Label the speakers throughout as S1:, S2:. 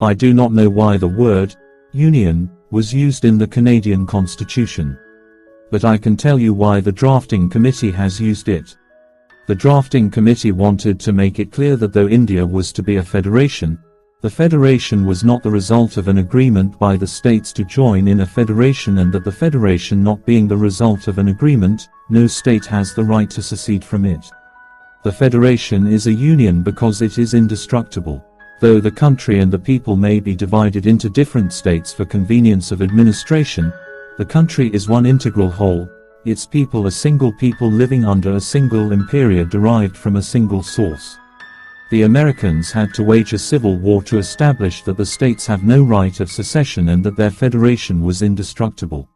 S1: I do not know why the word union was used in the Canadian Constitution. But I can tell you why the drafting committee has used it. The drafting committee wanted to make it clear that though India was to be a federation, the federation was not the result of an agreement by the states to join in a federation, and that the federation not being the result of an agreement, no state has the right to secede from it. The federation is a union because it is indestructible. Though the country and the people may be divided into different states for convenience of administration, the country is one integral whole, its people a single people living under a single empire derived from a single source. The Americans had to wage a civil war to establish that the states have no right of secession and that their federation was indestructible.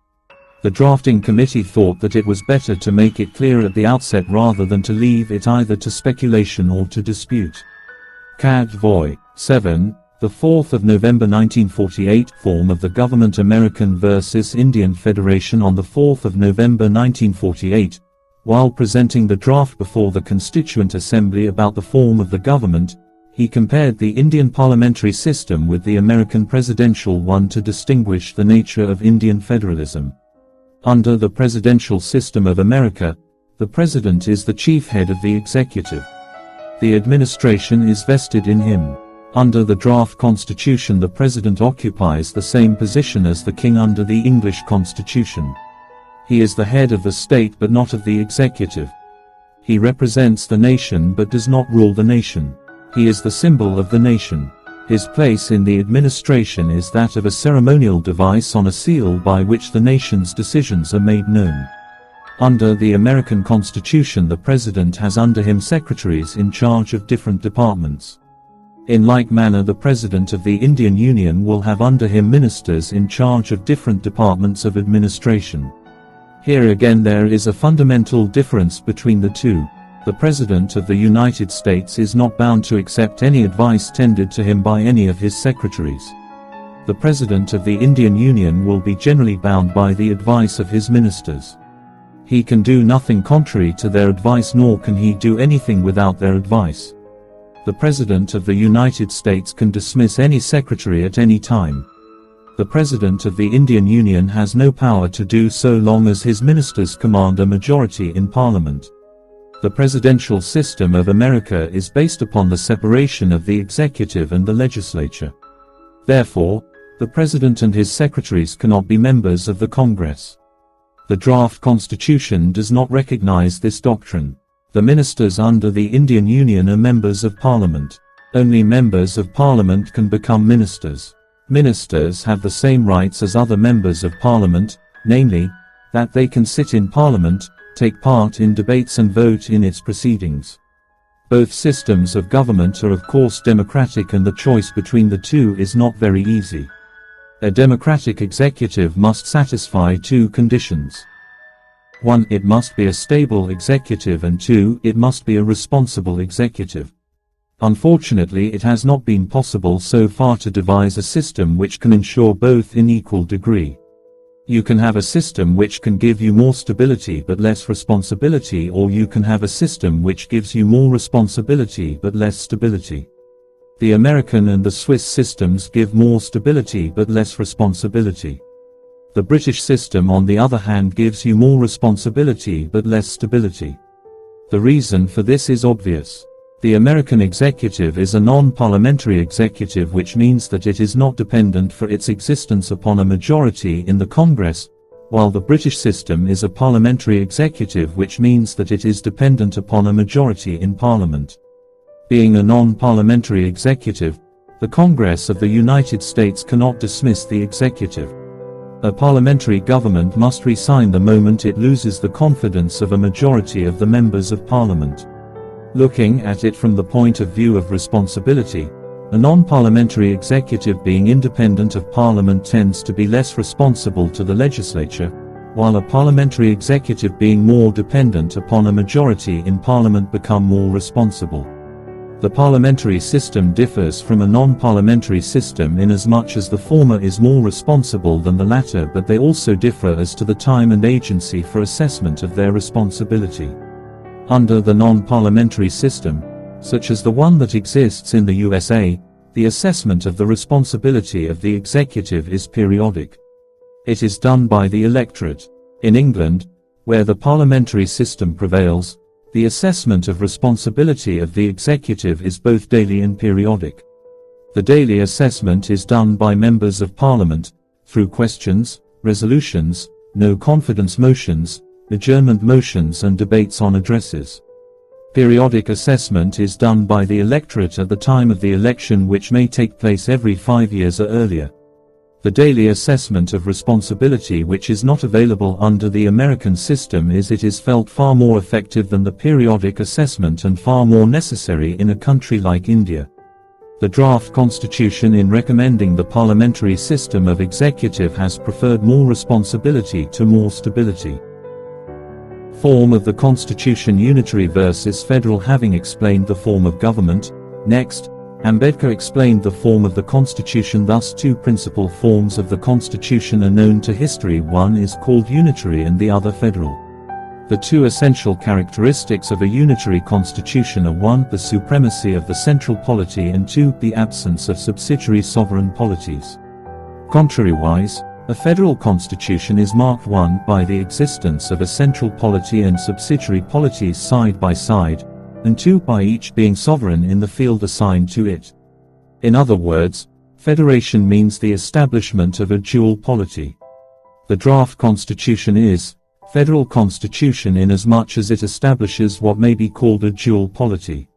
S1: The drafting committee thought that it was better to make it clear at the outset rather than to leave it either to speculation or to dispute. Cad Voy. 7. The 4th of November 1948 Form of the Government American versus Indian Federation. On the 4th of November 1948, while presenting the draft before the Constituent Assembly about the form of the government, he compared the Indian parliamentary system with the American presidential one to distinguish the nature of Indian federalism. Under the presidential system of America, the president is the chief head of the executive. The administration is vested in him. Under the draft constitution, the president occupies the same position as the king under the English constitution. He is the head of the state but not of the executive. He represents the nation but does not rule the nation. He is the symbol of the nation. His place in the administration is that of a ceremonial device on a seal by which the nation's decisions are made known. Under the American Constitution, the president has under him secretaries in charge of different departments. In like manner, the President of the Indian Union will have under him ministers in charge of different departments of administration. Here again there is a fundamental difference between the two. The President of the United States is not bound to accept any advice tendered to him by any of his secretaries. The President of the Indian Union will be generally bound by the advice of his ministers. He can do nothing contrary to their advice, nor can he do anything without their advice. The President of the United States can dismiss any secretary at any time. The President of the Indian Union has no power to do so long as his ministers command a majority in Parliament. The presidential system of America is based upon the separation of the executive and the legislature. Therefore, the President and his secretaries cannot be members of the Congress. The draft constitution does not recognize this doctrine. The ministers under the Indian Union are members of Parliament. Only members of Parliament can become ministers. Ministers have the same rights as other members of Parliament, namely, that they can sit in Parliament, take part in debates and vote in its proceedings. Both systems of government are of course democratic, and the choice between the two is not very easy. A democratic executive must satisfy two conditions. 1. It must be a stable executive, and 2. It must be a responsible executive. Unfortunately, it has not been possible so far to devise a system which can ensure both in equal degree. You can have a system which can give you more stability but less responsibility, or you can have a system which gives you more responsibility but less stability. The American and the Swiss systems give more stability but less responsibility. The British system, on the other hand, gives you more responsibility but less stability. The reason for this is obvious. The American executive is a non-parliamentary executive, which means that it is not dependent for its existence upon a majority in the Congress, while the British system is a parliamentary executive, which means that it is dependent upon a majority in Parliament. Being a non-parliamentary executive, the Congress of the United States cannot dismiss the executive. A parliamentary government must resign the moment it loses the confidence of a majority of the members of Parliament. Looking at it from the point of view of responsibility, a non-parliamentary executive being independent of Parliament tends to be less responsible to the legislature, while a parliamentary executive being more dependent upon a majority in Parliament become more responsible. The parliamentary system differs from a non-parliamentary system inasmuch as the former is more responsible than the latter, but they also differ as to the time and agency for assessment of their responsibility. Under the non-parliamentary system, such as the one that exists in the USA, the assessment of the responsibility of the executive is periodic. It is done by the electorate. In England, where the parliamentary system prevails, the assessment of responsibility of the executive is both daily and periodic. The daily assessment is done by members of Parliament, through questions, resolutions, no-confidence motions, adjournment motions and debates on addresses. Periodic assessment is done by the electorate at the time of the election, which may take place every 5 years or earlier. The daily assessment of responsibility, which is not available under the American system, it is felt far more effective than the periodic assessment and far more necessary in a country like India. The draft constitution, in recommending the parliamentary system of executive, has preferred more responsibility to more stability. Form of the constitution: unitary versus federal. Having explained the form of government, next, Ambedkar explained the form of the constitution. Thus, two principal forms of the constitution are known to history. One is called unitary and the other federal. The two essential characteristics of a unitary constitution are 1. The supremacy of the central polity, and 2. The absence of subsidiary sovereign polities. Contrariwise, a federal constitution is marked 1. By the existence of a central polity and subsidiary polities side by side, and 2. By each being sovereign in the field assigned to it. In other words, federation means the establishment of a dual polity. The draft constitution is federal constitution inasmuch as it establishes what may be called a dual polity.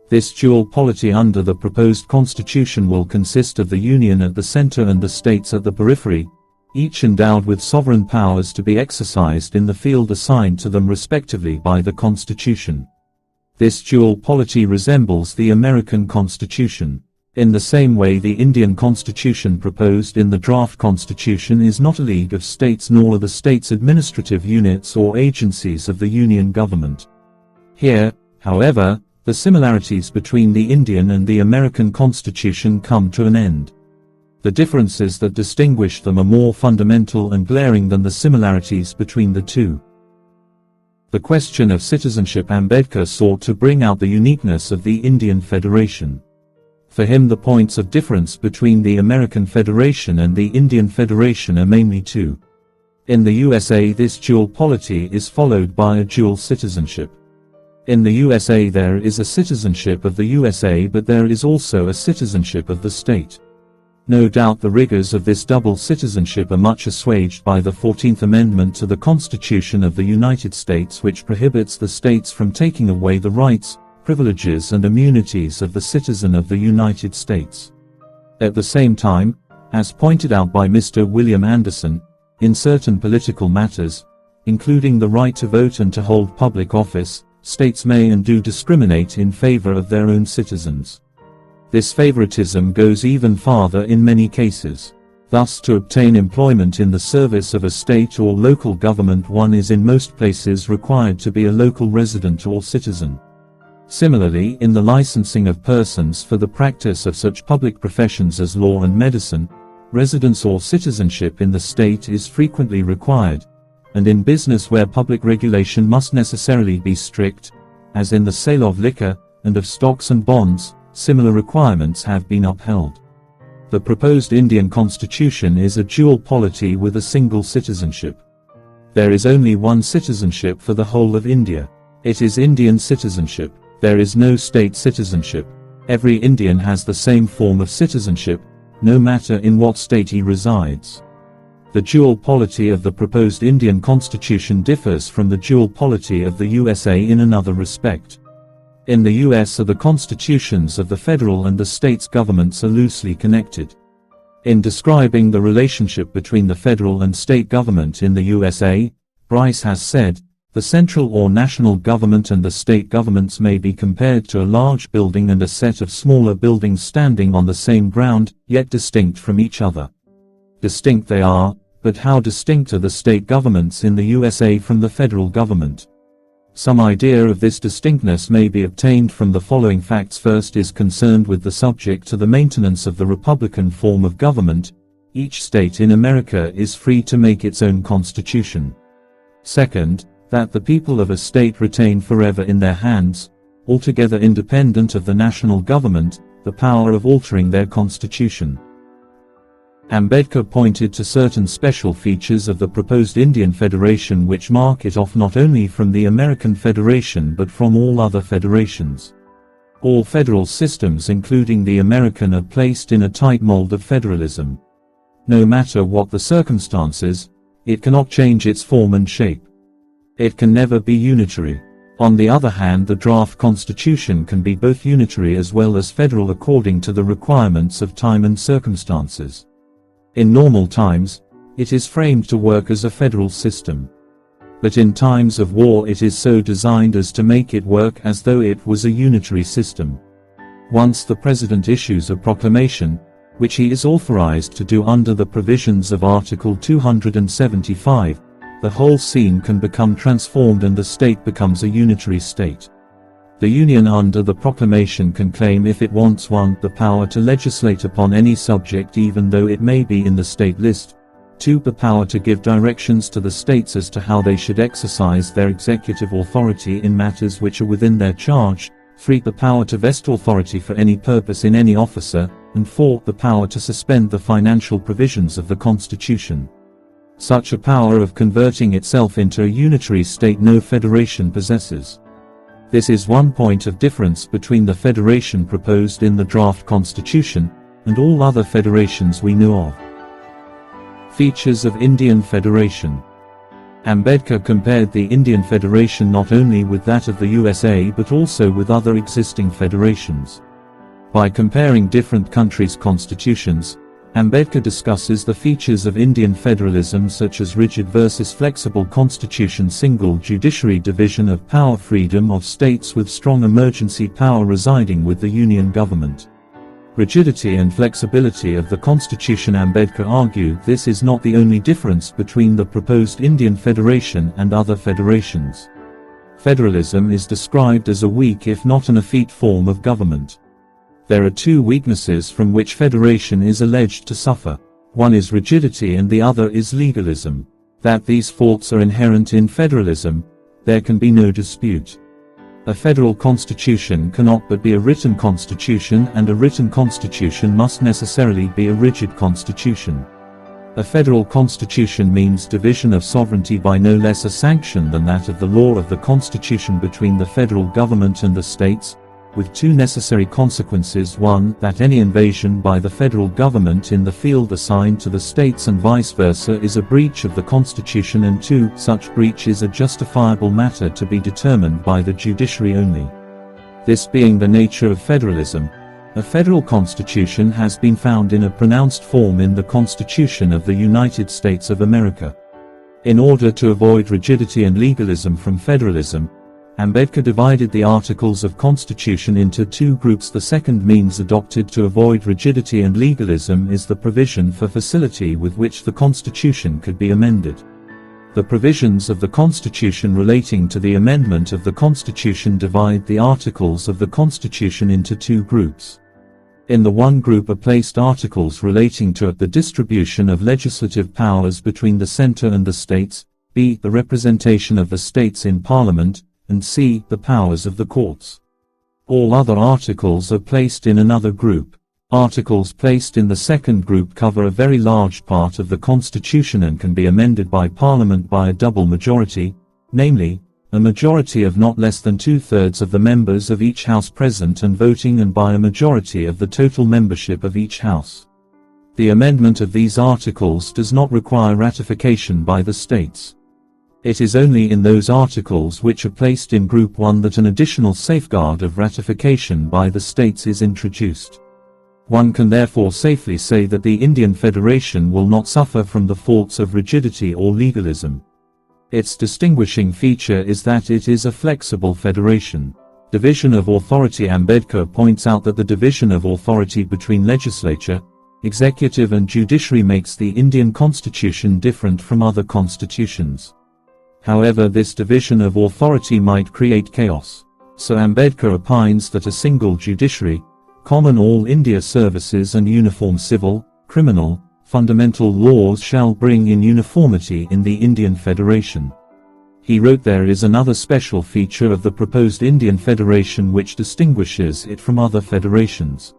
S1: This dual polity under the proposed constitution will consist of the Union at the center and the states at the periphery, each endowed with sovereign powers to be exercised in the field assigned to them respectively by the Constitution. This dual polity resembles the American Constitution. In the same way, the Indian Constitution proposed in the draft constitution is not a league of states, nor are the states administrative units or agencies of the Union government. Here, however, the similarities between the Indian and the American Constitution come to an end. The differences that distinguish them are more fundamental and glaring than the similarities between the two. The question of citizenship: Ambedkar sought to bring out the uniqueness of the Indian Federation. For him, the points of difference between the American Federation and the Indian Federation are mainly two. In the USA, this dual polity is followed by a dual citizenship. In the USA, there is a citizenship of the USA, but there is also a citizenship of the state. No doubt the rigors of this double citizenship are much assuaged by the 14th Amendment to the Constitution of the United States, which prohibits the states from taking away the rights, privileges and immunities of the citizen of the United States. At the same time, as pointed out by Mr. William Anderson, in certain political matters, including the right to vote and to hold public office, states may and do discriminate in favor of their own citizens. This favoritism goes even farther in many cases. Thus, to obtain employment in the service of a state or local government, one is in most places required to be a local resident or citizen. Similarly, in the licensing of persons for the practice of such public professions as law and medicine, residence or citizenship in the state is frequently required, and in business where public regulation must necessarily be strict, as in the sale of liquor, and of stocks and bonds, similar requirements have been upheld. The proposed Indian Constitution is a dual polity with a single citizenship. There is only one citizenship for the whole of India. It is Indian citizenship. There is no state citizenship. Every Indian has the same form of citizenship, no matter in what state he resides. The dual polity of the proposed Indian Constitution differs from the dual polity of the USA in another respect. In the US, the constitutions of the federal and the states governments are loosely connected. In describing the relationship between the federal and state government in the USA, Bryce has said, "The central or national government and the state governments may be compared to a large building and a set of smaller buildings standing on the same ground, yet distinct from each other. Distinct they are, but how distinct are the state governments in the USA from the federal government?" Some idea of this distinctness may be obtained from the following facts. First is concerned with the subject to the maintenance of the republican form of government. Each state in America is free to make its own constitution. Second, that the people of a state retain forever in their hands, altogether independent of the national government, the power of altering their constitution. Ambedkar pointed to certain special features of the proposed Indian Federation which mark it off not only from the American Federation but from all other federations. All federal systems including the American are placed in a tight mold of federalism. No matter what the circumstances, it cannot change its form and shape. It can never be unitary. On the other hand, the draft constitution can be both unitary as well as federal according to the requirements of time and circumstances. In normal times, it is framed to work as a federal system. But in times of war it is so designed as to make it work as though it was a unitary system. Once the President issues a proclamation, which he is authorized to do under the provisions of Article 275, the whole scene can become transformed and the state becomes a unitary state. The Union under the proclamation can claim if it wants 1. The power to legislate upon any subject even though it may be in the state list, 2. The power to give directions to the states as to how they should exercise their executive authority in matters which are within their charge, 3. The power to vest authority for any purpose in any officer, and 4. The power to suspend the financial provisions of the Constitution. Such a power of converting itself into a unitary state no federation possesses. This is one point of difference between the federation proposed in the draft constitution, and all other federations we know of. Features of Indian Federation. Ambedkar compared the Indian Federation not only with that of the USA but also with other existing federations. By comparing different countries' constitutions, Ambedkar discusses the features of Indian federalism such as rigid versus flexible constitution, single judiciary, division of power, freedom of states with strong emergency power residing with the union government. Rigidity and flexibility of the constitution. Ambedkar argued this is not the only difference between the proposed Indian Federation and other federations. Federalism is described as a weak if not an effete form of government. There are two weaknesses from which federation is alleged to suffer. One is rigidity and the other is legalism. That these faults are inherent in federalism, there can be no dispute. A federal constitution cannot but be a written constitution, and a written constitution must necessarily be a rigid constitution. A federal constitution means division of sovereignty by no less a sanction than that of the law of the constitution between the federal government and the states, with two necessary consequences: 1. That any invasion by the federal government in the field assigned to the states and vice versa is a breach of the Constitution, and 2. Such breach is a justifiable matter to be determined by the judiciary only. This being the nature of federalism, a federal constitution has been found in a pronounced form in the Constitution of the United States of America. In order to avoid rigidity and legalism from federalism, Ambedkar divided the articles of Constitution into two groups. The second means adopted to avoid rigidity and legalism is the provision for facility with which the Constitution could be amended. The provisions of the Constitution relating to the amendment of the Constitution divide the articles of the Constitution into two groups. In the one group are placed articles relating to the distribution of legislative powers between the center and the states, b. the representation of the states in Parliament, and c. the powers of the courts. All other articles are placed in another group. Articles placed in the second group cover a very large part of the Constitution and can be amended by Parliament by a double majority, namely, a majority of not less than 2/3 of the members of each House present and voting, and by a majority of the total membership of each House. The amendment of these articles does not require ratification by the states. It is only in those articles which are placed in Group 1 that an additional safeguard of ratification by the states is introduced. One can therefore safely say that the Indian Federation will not suffer from the faults of rigidity or legalism. Its distinguishing feature is that it is a flexible federation. Division of authority. Ambedkar points out that the division of authority between legislature, executive and judiciary makes the Indian Constitution different from other constitutions. However, this division of authority might create chaos. So Ambedkar opines that a single judiciary, common all India services and uniform civil, criminal, fundamental laws shall bring in uniformity in the Indian Federation. He wrote, there is another special feature of the proposed Indian Federation which distinguishes it from other federations.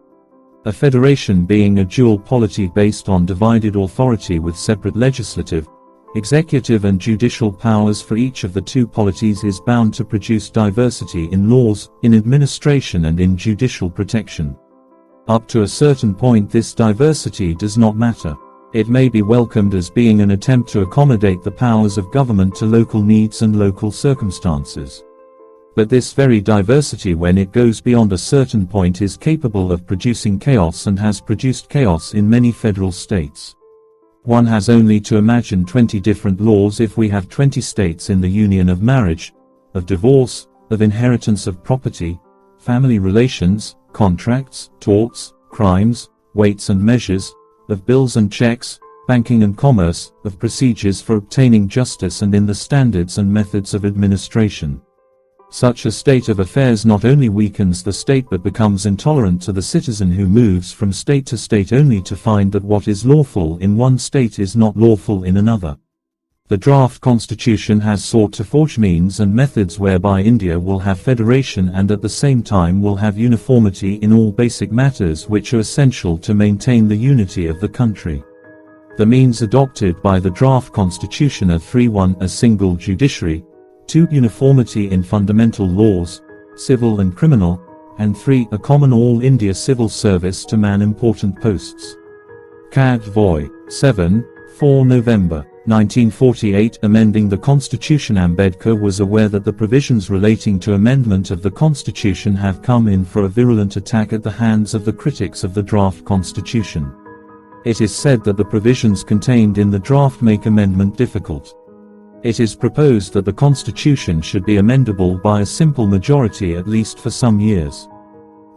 S1: A federation being a dual polity based on divided authority with separate legislative, executive and judicial powers for each of the two polities is bound to produce diversity in laws, in administration and in judicial protection. Up to a certain point this diversity does not matter. It may be welcomed as being an attempt to accommodate the powers of government to local needs and local circumstances. But this very diversity, when it goes beyond a certain point, is capable of producing chaos and has produced chaos in many federal states. One has only to imagine 20 different laws if we have 20 states in the union of marriage, of divorce, of inheritance of property, family relations, contracts, torts, crimes, weights and measures, of bills and checks, banking and commerce, of procedures for obtaining justice and in the standards and methods of administration. Such a state of affairs not only weakens the state but becomes intolerant to the citizen who moves from state to state only to find that what is lawful in one state is not lawful in another. The draft constitution has sought to forge means and methods whereby India will have federation and at the same time will have uniformity in all basic matters which are essential to maintain the unity of the country. The means adopted by the draft constitution are 3. A single judiciary, 2. Uniformity in fundamental laws, civil and criminal, and 3. A common all India civil service to man important posts. Cad Voy. 7. 4 November 1948. Amending the Constitution. Ambedkar was aware that the provisions relating to amendment of the Constitution have come in for a virulent attack at the hands of the critics of the draft Constitution. It is said that the provisions contained in the draft make amendment difficult. It is proposed that the Constitution should be amendable by a simple majority at least for some years.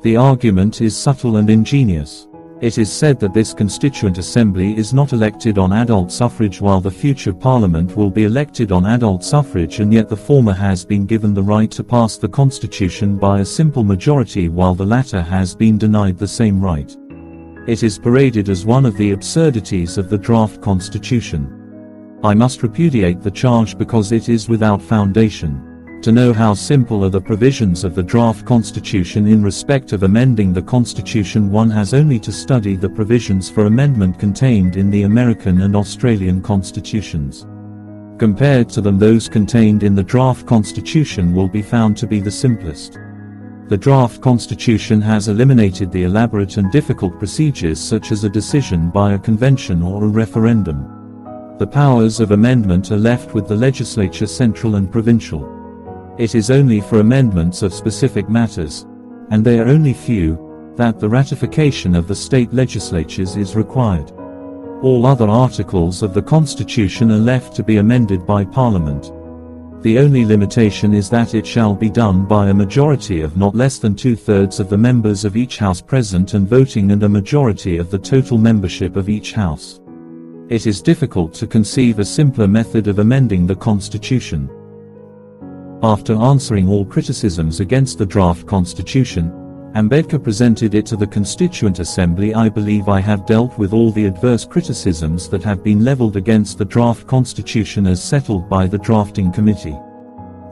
S1: The argument is subtle and ingenious. It is said that this Constituent Assembly is not elected on adult suffrage while the future Parliament will be elected on adult suffrage, and yet the former has been given the right to pass the Constitution by a simple majority while the latter has been denied the same right. It is paraded as one of the absurdities of the draft Constitution. I must repudiate the charge because it is without foundation. To know how simple are the provisions of the draft Constitution in respect of amending the Constitution, one has only to study the provisions for amendment contained in the American and Australian constitutions. Compared to them, those contained in the draft Constitution will be found to be the simplest. The draft Constitution has eliminated the elaborate and difficult procedures such as a decision by a convention or a referendum. The powers of amendment are left with the legislature, central and provincial. It is only for amendments of specific matters, and they are only few, that the ratification of the state legislatures is required. All other articles of the Constitution are left to be amended by Parliament. The only limitation is that it shall be done by a majority of not less than 2/3 of the members of each House present and voting and a majority of the total membership of each House. It is difficult to conceive a simpler method of amending the Constitution. After answering all criticisms against the draft Constitution, Ambedkar presented it to the Constituent Assembly. I believe I have dealt with all the adverse criticisms that have been leveled against the draft Constitution as settled by the drafting committee.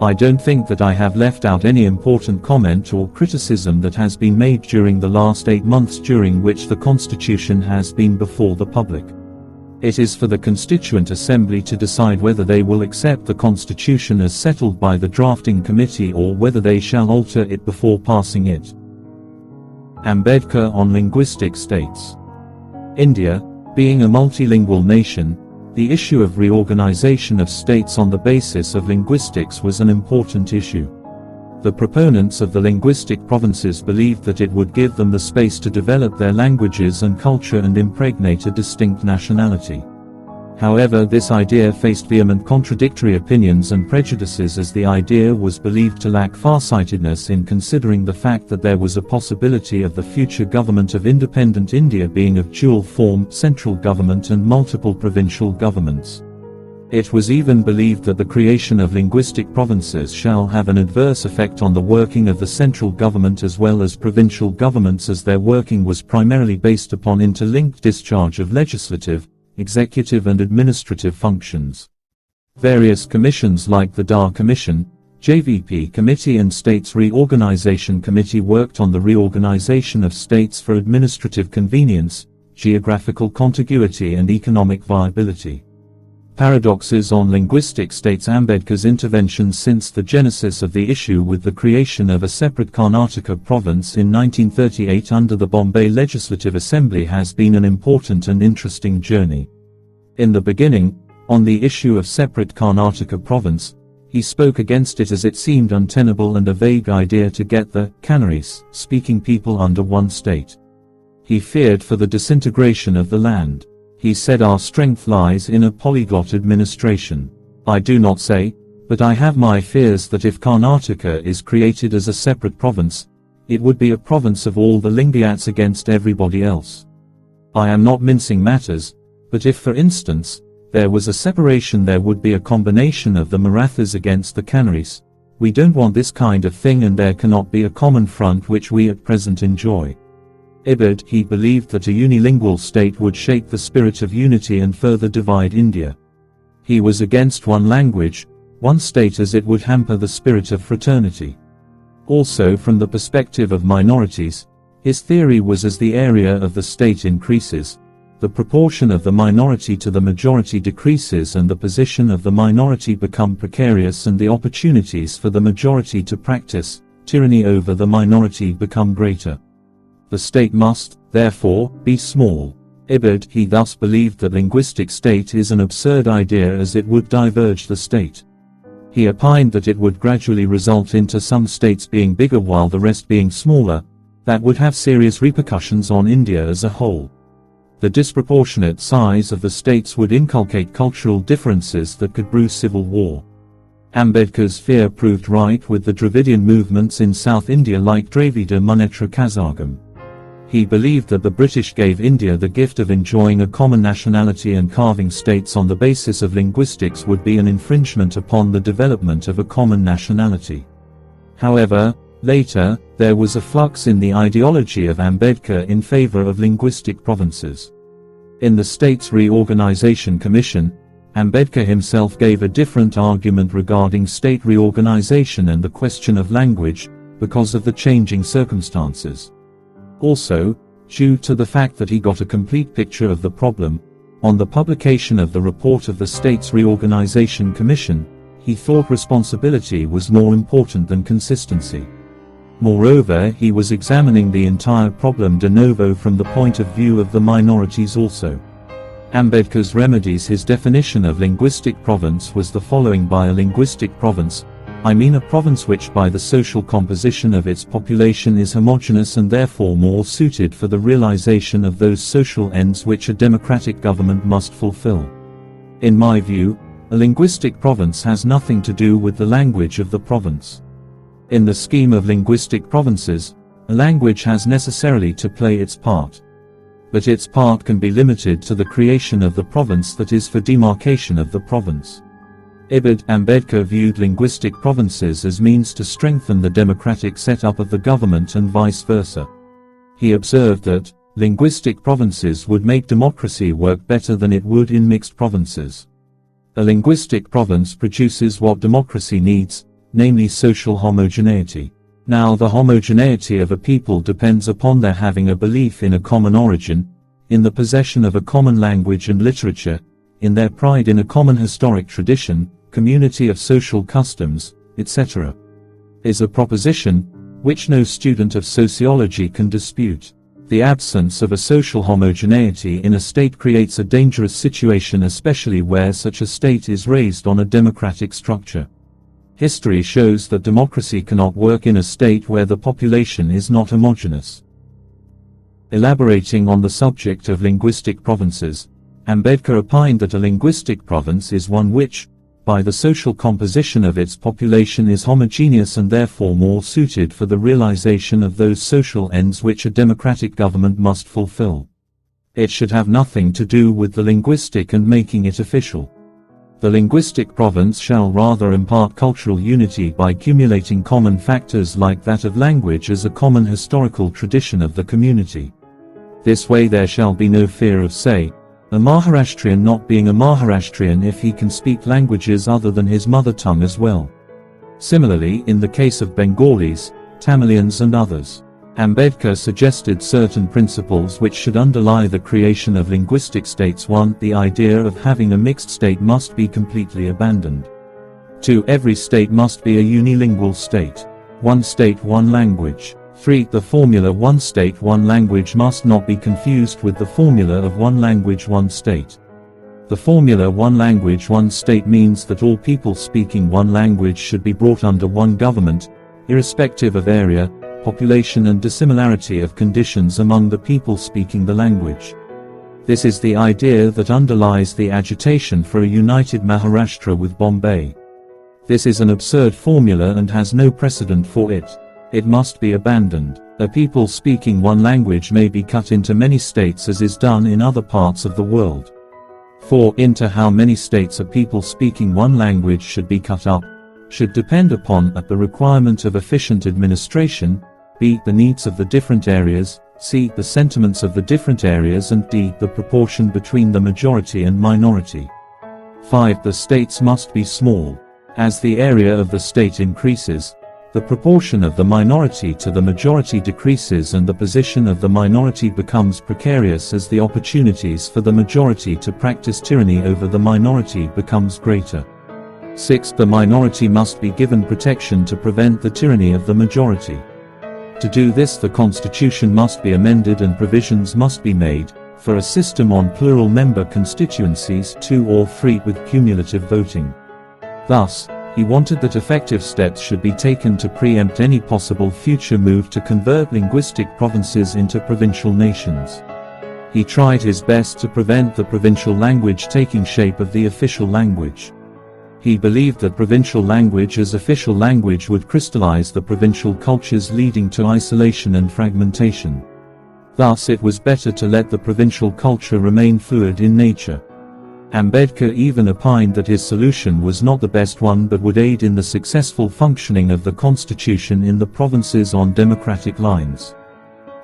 S1: I don't think that I have left out any important comment or criticism that has been made during the last 8 months during which the Constitution has been before the public. It is for the Constituent Assembly to decide whether they will accept the Constitution as settled by the drafting committee or whether they shall alter it before passing it. Ambedkar on linguistic states. India, being a multilingual nation, the issue of reorganization of states on the basis of linguistics was an important issue. The proponents of the linguistic provinces believed that it would give them the space to develop their languages and culture and impregnate a distinct nationality. However, this idea faced vehement contradictory opinions and prejudices, as the idea was believed to lack farsightedness in considering the fact that there was a possibility of the future government of independent India being of dual form, central government and multiple provincial governments. It was even believed that the creation of linguistic provinces shall have an adverse effect on the working of the central government as well as provincial governments, as their working was primarily based upon interlinked discharge of legislative, executive and administrative functions. Various commissions like the Dar Commission, JVP Committee and States Reorganization Committee worked on the reorganization of states for administrative convenience, geographical contiguity and economic viability. Paradoxes on linguistic states. Ambedkar's intervention since the genesis of the issue with the creation of a separate Karnataka province in 1938 under the Bombay Legislative Assembly has been an important and interesting journey. In the beginning, on the issue of separate Karnataka province, he spoke against it as it seemed untenable and a vague idea to get the Canaries speaking people under one state. He feared for the disintegration of the land. He said our strength lies in a polyglot administration. I do not say, but I have my fears that if Karnataka is created as a separate province, it would be a province of all the linguists against everybody else. I am not mincing matters, but if for instance, there was a separation there would be a combination of the Marathas against the Canaries. We don't want this kind of thing and there cannot be a common front which we at present enjoy. He believed that a unilingual state would shake the spirit of unity and further divide India. He was against one language, one state as it would hamper the spirit of fraternity. Also from the perspective of minorities, his theory was as the area of the state increases, the proportion of the minority to the majority decreases and the position of the minority become precarious and the opportunities for the majority to practice tyranny over the minority become greater. The state must, therefore, be small. He thus believed that linguistic state is an absurd idea as it would diverge the state. He opined that it would gradually result into some states being bigger while the rest being smaller, that would have serious repercussions on India as a whole. The disproportionate size of the states would inculcate cultural differences that could brew civil war. Ambedkar's fear proved right with the Dravidian movements in South India like Dravida Munnetra Kazhagam. He believed that the British gave India the gift of enjoying a common nationality and carving states on the basis of linguistics would be an infringement upon the development of a common nationality. However, later, there was a flux in the ideology of Ambedkar in favor of linguistic provinces. In the States Reorganization Commission, Ambedkar himself gave a different argument regarding state reorganization and the question of language, because of the changing circumstances. Also, due to the fact that he got a complete picture of the problem, on the publication of the report of the States Reorganization Commission, he thought responsibility was more important than consistency. Moreover, he was examining the entire problem de novo from the point of view of the minorities also. Ambedkar's remedies. His definition of linguistic province was the following: by a linguistic province, I mean a province which by the social composition of its population is homogeneous and therefore more suited for the realization of those social ends which a democratic government must fulfill. In my view, a linguistic province has nothing to do with the language of the province. In the scheme of linguistic provinces, a language has necessarily to play its part. But its part can be limited to the creation of the province, that is for demarcation of the province. Ambedkar viewed linguistic provinces as means to strengthen the democratic setup of the government and vice versa. He observed that linguistic provinces would make democracy work better than it would in mixed provinces. A linguistic province produces what democracy needs, namely social homogeneity. Now the homogeneity of a people depends upon their having a belief in a common origin, in the possession of a common language and literature, in their pride in a common historic tradition, community of social customs, etc. Is a proposition which no student of sociology can dispute. The absence of a social homogeneity in a state creates a dangerous situation, especially where such a state is raised on a democratic structure. History shows that democracy cannot work in a state where the population is not homogeneous. Elaborating on the subject of linguistic provinces, Ambedkar opined that a linguistic province is one which, by the social composition of its population, is homogeneous and therefore more suited for the realization of those social ends which a democratic government must fulfill. It should have nothing to do with the linguistic and making it official. The linguistic province shall rather impart cultural unity by cumulating common factors like that of language as a common historical tradition of the community. This way there shall be no fear of, say, a Maharashtrian not being a Maharashtrian if he can speak languages other than his mother tongue as well. Similarly, in the case of Bengalis, Tamilians and others, Ambedkar suggested certain principles which should underlie the creation of linguistic states. 1. The idea of having a mixed state must be completely abandoned. 2. Every state must be a unilingual state. One state, one language. 3. The formula one state, one language must not be confused with the formula of one language, one state. The formula one language, one state means that all people speaking one language should be brought under one government, irrespective of area, population and dissimilarity of conditions among the people speaking the language. This is the idea that underlies the agitation for a united Maharashtra with Bombay. This is an absurd formula and has no precedent for it. It must be abandoned. A people speaking one language may be cut into many states as is done in other parts of the world. 4. Into how many states a people speaking one language should be cut up, should depend upon a. The requirement of efficient administration, b. The needs of the different areas, c. The sentiments of the different areas and d. The proportion between the majority and minority. 5. The states must be small. As the area of the state increases, the proportion of the minority to the majority decreases and the position of the minority becomes precarious as the opportunities for the majority to practice tyranny over the minority becomes greater. 6. The minority must be given protection to prevent the tyranny of the majority. To do this, the constitution must be amended and provisions must be made for a system on plural member constituencies 2 or 3 with cumulative voting. Thus, he wanted that effective steps should be taken to preempt any possible future move to convert linguistic provinces into provincial nations. He tried his best to prevent the provincial language taking shape of the official language. He believed that provincial language as official language would crystallize the provincial cultures, leading to isolation and fragmentation. Thus it was better to let the provincial culture remain fluid in nature. Ambedkar even opined that his solution was not the best one but would aid in the successful functioning of the constitution in the provinces on democratic lines.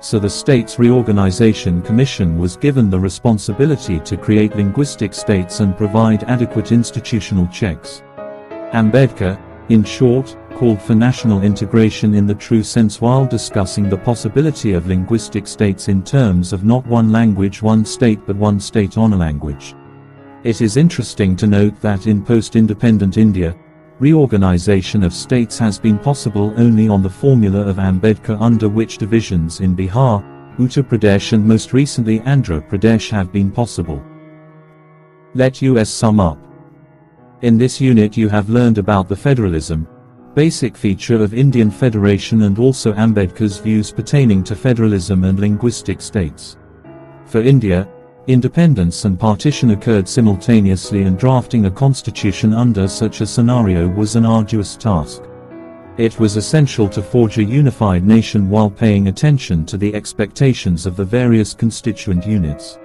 S1: So the States Reorganisation Commission was given the responsibility to create linguistic states and provide adequate institutional checks. Ambedkar, in short, called for national integration in the true sense while discussing the possibility of linguistic states in terms of not one language one state but one state on a language. It is interesting to note that in post-independent India, reorganization of states has been possible only on the formula of Ambedkar, under which divisions in Bihar, Uttar Pradesh and most recently Andhra Pradesh have been possible. Let us sum up. In this unit you have learned about the federalism, basic feature of Indian federation, and also Ambedkar's views pertaining to federalism and linguistic states. For India, independence and partition occurred simultaneously, and drafting a constitution under such a scenario was an arduous task. It was essential to forge a unified nation while paying attention to the expectations of the various constituent units.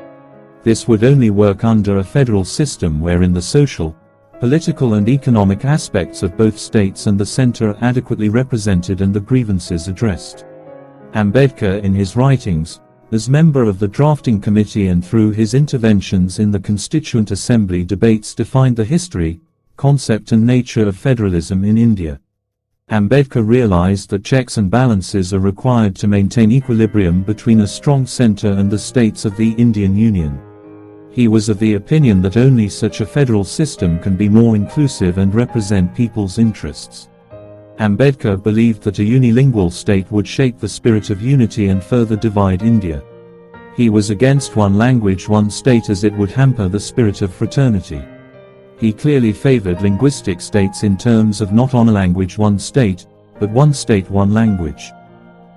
S1: This would only work under a federal system wherein the social, political and economic aspects of both states and the center are adequately represented and the grievances addressed. Ambedkar, in his writings, as member of the drafting committee and through his interventions in the Constituent Assembly debates, defined the history, concept and nature of federalism in India. Ambedkar realized that checks and balances are required to maintain equilibrium between a strong center and the states of the Indian Union. He was of the opinion that only such a federal system can be more inclusive and represent people's interests. Ambedkar believed that a unilingual state would shape the spirit of unity and further divide India. He was against one language one state as it would hamper the spirit of fraternity. He clearly favored linguistic states in terms of not on a language one state, but one state one language.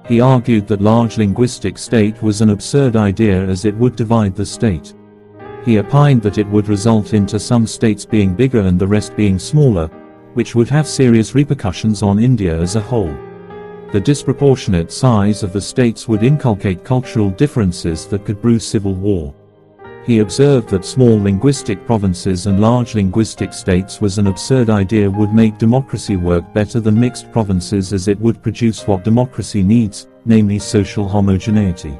S1: He argued that large linguistic state was an absurd idea as it would divide the state. He opined that it would result into some states being bigger and the rest being smaller, which would have serious repercussions on India as a whole. The disproportionate size of the states would inculcate cultural differences that could brew civil war. He observed that small linguistic provinces and large linguistic states was an absurd idea, would make democracy work better than mixed provinces as it would produce what democracy needs, namely social homogeneity.